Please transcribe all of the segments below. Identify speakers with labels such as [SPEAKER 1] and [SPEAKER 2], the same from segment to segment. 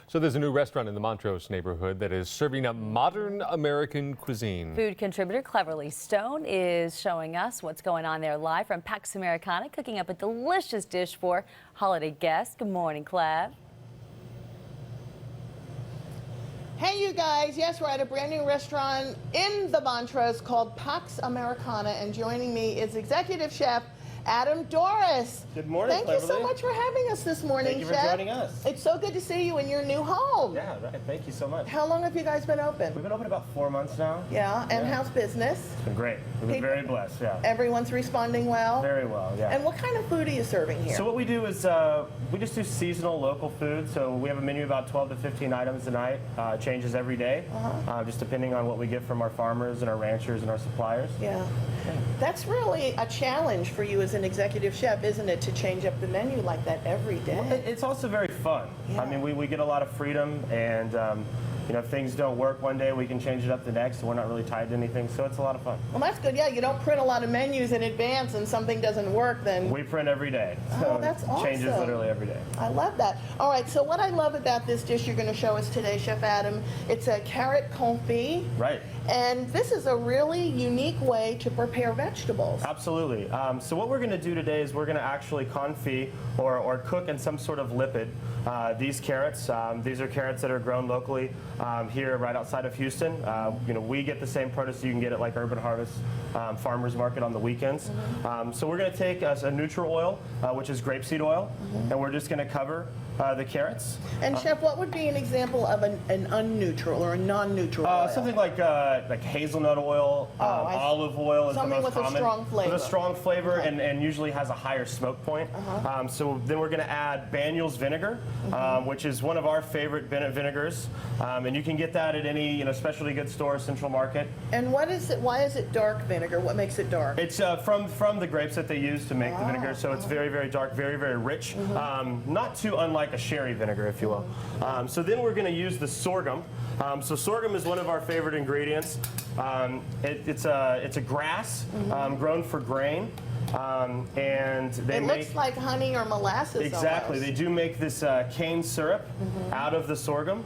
[SPEAKER 1] So there's a new restaurant in the Montrose neighborhood that is serving up modern American cuisine.
[SPEAKER 2] Food contributor Cleverly Stone is showing us what's going on there live from Pax Americana, cooking up a delicious dish for holiday guests. Good morning, Clev.
[SPEAKER 3] Hey you guys, yes, we're at a brand new restaurant in the Montrose called Pax Americana, and joining me is executive chef Adam Doris.
[SPEAKER 4] Good morning,
[SPEAKER 3] Thank you so much for having us this morning,
[SPEAKER 4] Thank you for
[SPEAKER 3] Chef.
[SPEAKER 4] joining us.
[SPEAKER 3] It's so good to see you in your new home.
[SPEAKER 4] Yeah, right. Thank you so much.
[SPEAKER 3] How long have you guys been open?
[SPEAKER 4] We've been open about 4 months now.
[SPEAKER 3] Yeah, and how's business?
[SPEAKER 4] It's been great. We've been very blessed, yeah.
[SPEAKER 3] Everyone's responding well?
[SPEAKER 4] Very well, yeah.
[SPEAKER 3] And what kind of food are you serving here?
[SPEAKER 4] So what we do is we just do seasonal local food. So we have a menu of about 12 to 15 items a night. Changes every day, just depending on what we get from our farmers and our ranchers and our suppliers.
[SPEAKER 3] Yeah. That's really a challenge for you as an executive chef, isn't it, to change up the menu like that every day?
[SPEAKER 4] Well, it's also very fun.
[SPEAKER 3] Yeah.
[SPEAKER 4] I mean, we get a lot of freedom, and you know, if things don't work one day, we can change it up the next, and we're not really tied to anything, so it's a lot of fun.
[SPEAKER 3] Well, that's good. Yeah, you don't print a lot of menus in advance and something doesn't work, then...
[SPEAKER 4] We print every day.
[SPEAKER 3] Oh, that's awesome.
[SPEAKER 4] Changes literally every day.
[SPEAKER 3] I love that. All right, so what I love about this dish you're going to show us today, Chef Adam, it's a carrot confit.
[SPEAKER 4] Right.
[SPEAKER 3] And this is a really unique way to prepare vegetables.
[SPEAKER 4] Absolutely. So what we're going to do today is we're going to actually confit or cook in some sort of lipid these carrots. These are carrots that are grown locally here right outside of Houston. You know, we get the same produce you can get at like Urban Harvest Farmers Market on the weekends. So we're going to take a neutral oil, which is grapeseed oil, and we're just going to cover the carrots.
[SPEAKER 3] And Chef, what would be an example of an unneutral or a non-neutral oil?
[SPEAKER 4] Something like hazelnut oil, olive oil is the most common.
[SPEAKER 3] Something with a strong flavor.
[SPEAKER 4] With a strong flavor, and usually has a higher smoke point. So then we're going to add Banyuls vinegar, which is one of our favorite vinegars, and you can get that at any specialty goods store, Central Market.
[SPEAKER 3] And what is it? Why is it dark vinegar? What makes it dark?
[SPEAKER 4] It's from the grapes that they use to make the vinegar, so it's very, very dark, very, very rich. Not too unlike a sherry vinegar, if you will. So then we're going to use the sorghum. So sorghum is one of our favorite ingredients. It's a grass grown for grain. And they
[SPEAKER 3] looks like honey or molasses.
[SPEAKER 4] Exactly.
[SPEAKER 3] Almost.
[SPEAKER 4] They do make this cane syrup out of the sorghum.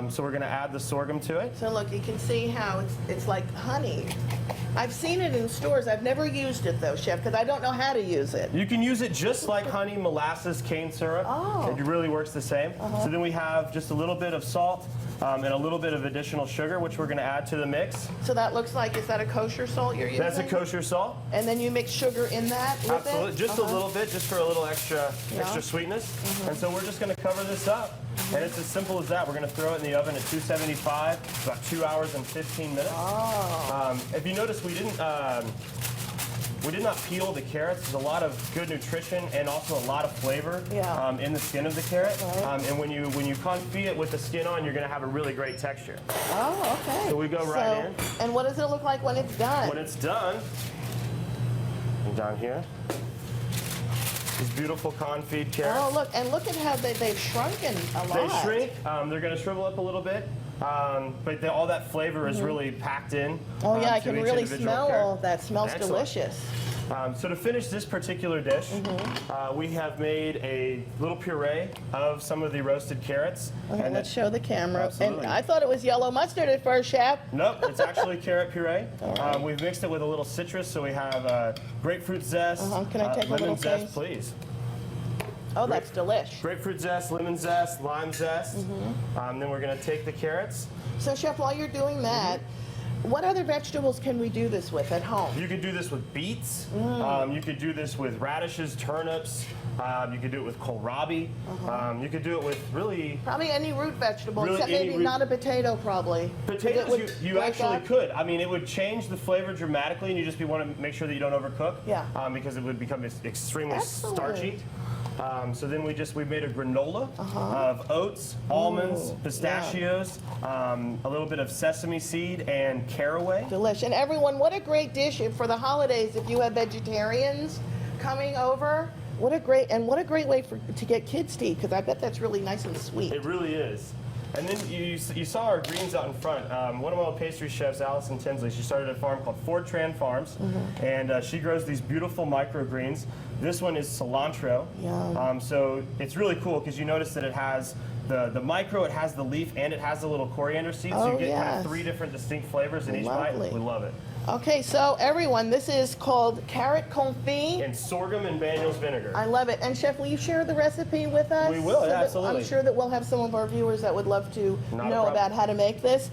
[SPEAKER 4] So we're going to add the sorghum to it.
[SPEAKER 3] So look, you can see how it's like honey. I've seen it in stores. I've never used it though, Chef, because I don't know how to use it.
[SPEAKER 4] You can use it just like honey, molasses, cane syrup. It really works the same. So then we have just a little bit of salt and a little bit of additional sugar, which we're going to add to the mix.
[SPEAKER 3] So that looks like, is that a kosher salt you're using?
[SPEAKER 4] That's a kosher salt.
[SPEAKER 3] And then you mix sugar in that with
[SPEAKER 4] Absolutely,
[SPEAKER 3] it?
[SPEAKER 4] just a little bit, just for a little extra sweetness. And so we're just going to cover this up. And it's as simple as that. We're going to throw it in the oven at 275, about 2 hours and 15 minutes. If you notice, we did not peel the carrots. There's a lot of good nutrition and also a lot of flavor in the skin of the carrot. And when you confit it with the skin on, you're going to have a really great texture.
[SPEAKER 3] Oh, okay.
[SPEAKER 4] So we go right in.
[SPEAKER 3] And what does it look like when it's done?
[SPEAKER 4] When it's done, down here, these beautiful confit carrots.
[SPEAKER 3] Oh, look, and look at how they've shrunken a lot.
[SPEAKER 4] They shrink. They're going to shrivel up a little bit. But all that flavor is really packed in.
[SPEAKER 3] Oh yeah, I can really smell all of that. Smells
[SPEAKER 4] Excellent.
[SPEAKER 3] delicious.
[SPEAKER 4] So to finish this particular dish, we have made a little puree of some of the roasted carrots.
[SPEAKER 3] Okay, let's show the camera.
[SPEAKER 4] Absolutely.
[SPEAKER 3] And I thought it was yellow mustard at first, Chef.
[SPEAKER 4] Nope, it's actually carrot puree. We've mixed it with a little citrus, so we have grapefruit zest,
[SPEAKER 3] Can I take a
[SPEAKER 4] lemon
[SPEAKER 3] little
[SPEAKER 4] zest,
[SPEAKER 3] taste?
[SPEAKER 4] please.
[SPEAKER 3] Oh, that's delish.
[SPEAKER 4] Grapefruit zest, lemon zest, lime zest. Then we're going to take the carrots.
[SPEAKER 3] So, Chef, while you're doing that, what other vegetables can we do this with at home?
[SPEAKER 4] You could do this with beets. You could do this with radishes, turnips. You could do it with kohlrabi. You could do it with
[SPEAKER 3] probably any root vegetable,
[SPEAKER 4] really
[SPEAKER 3] except maybe not a potato, probably.
[SPEAKER 4] Potatoes, you actually could. I mean, it would change the flavor dramatically, and you just want to make sure that you don't overcook.
[SPEAKER 3] Yeah.
[SPEAKER 4] Because it would become extremely starchy. So then we made a granola of oats, almonds, pistachios, a little bit of sesame seed, and caraway.
[SPEAKER 3] Delish. And everyone, what a great dish for the holidays if you have vegetarians coming over. What a great way to get kids to eat, because I bet that's really nice and sweet.
[SPEAKER 4] It really is. And then you saw our greens out in front. One of my old pastry chefs, Allison Tinsley, she started a farm called Fortran Farms, and she grows these beautiful microgreens. This one is cilantro.
[SPEAKER 3] Yeah.
[SPEAKER 4] So it's really cool because you notice that it has the micro, it has the leaf, and it has the little coriander seeds. So
[SPEAKER 3] Oh,
[SPEAKER 4] you get kind
[SPEAKER 3] yes.
[SPEAKER 4] of 3 different distinct flavors in each bite.
[SPEAKER 3] Lovely.
[SPEAKER 4] We love it.
[SPEAKER 3] Okay, so everyone, this is called carrot confit.
[SPEAKER 4] And sorghum and Banyuls vinegar.
[SPEAKER 3] I love it. And Chef, will you share the recipe with us?
[SPEAKER 4] We will, yeah,
[SPEAKER 3] that
[SPEAKER 4] absolutely.
[SPEAKER 3] I'm sure that we'll have some of our viewers that would love to
[SPEAKER 4] Not a
[SPEAKER 3] know
[SPEAKER 4] problem.
[SPEAKER 3] about how to make this.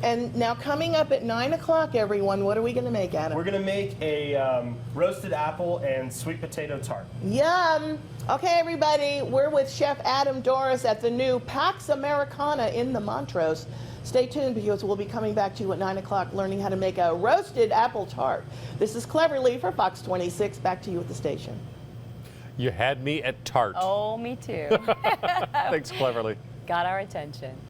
[SPEAKER 3] And now coming up at 9 o'clock, everyone, what are we going to make, Adam?
[SPEAKER 4] We're going to make a roasted apple and sweet potato tart.
[SPEAKER 3] Yum! Okay, everybody, we're with Chef Adam Doris at the new Pax Americana in the Montrose. Stay tuned because we'll be coming back to you at 9 o'clock learning how to make a roasted apple tart. This is Cleverly for Fox 26. Back to you at the station.
[SPEAKER 1] You had me at tart.
[SPEAKER 2] Oh, me too.
[SPEAKER 1] Thanks, Cleverly.
[SPEAKER 2] Got our attention.